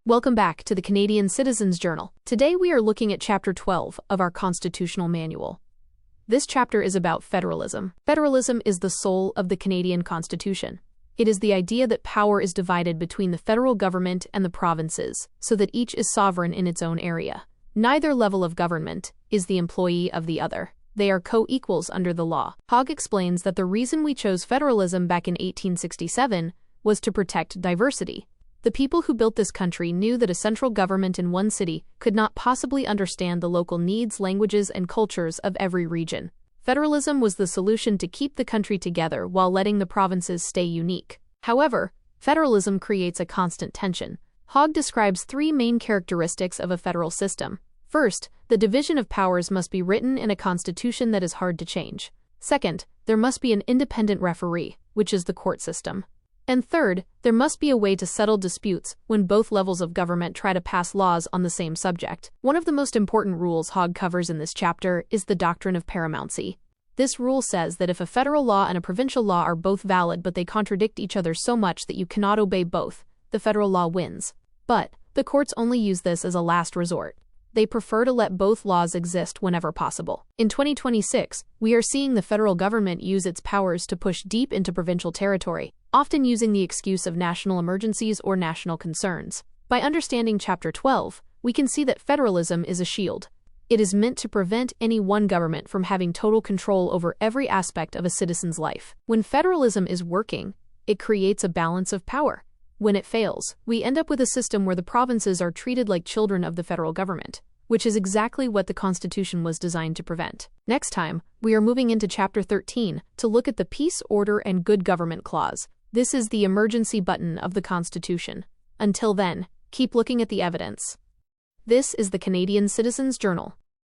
Welcome back to the Canadian Citizens Journal. Today we are looking at Chapter 12 of our Constitutional Manual. This chapter is about federalism. Federalism is the soul of the Canadian Constitution. It is the idea that power is divided between the federal government and the provinces, so that each is sovereign in its own area. Neither level of government is the employee of the other. They are co-equals under the law. Hogg explains that the reason we chose federalism back in 1867 was to protect diversity. The people who built this country knew that a central government in one city could not possibly understand the local needs, languages, and cultures of every region. Federalism was the solution to keep the country together while letting the provinces stay unique. However, federalism creates a constant tension. Hogg describes three main characteristics of a federal system. First, the division of powers must be written in a constitution that is hard to change. Second, there must be an independent referee, which is the court system. And third, there must be a way to settle disputes when both levels of government try to pass laws on the same subject. One of the most important rules Hogg covers in this chapter is the doctrine of paramountcy. This rule says that if a federal law and a provincial law are both valid but they contradict each other so much that you cannot obey both, the federal law wins. But the courts only use this as a last resort. They prefer to let both laws exist whenever possible. In 2026, we are seeing the federal government use its powers to push deep into provincial territory, often using the excuse of national emergencies or national concerns. By understanding Chapter 12, we can see that federalism is a shield. It is meant to prevent any one government from having total control over every aspect of a citizen's life. When federalism is working, it creates a balance of power. When it fails, we end up with a system where the provinces are treated like children of the federal government, which is exactly what the Constitution was designed to prevent. Next time, we are moving into Chapter 13 to look at the Peace, Order, and Good Government Clause. This is the emergency button of the Constitution. Until then, keep looking at the evidence. This is the Canadian Citizens Journal.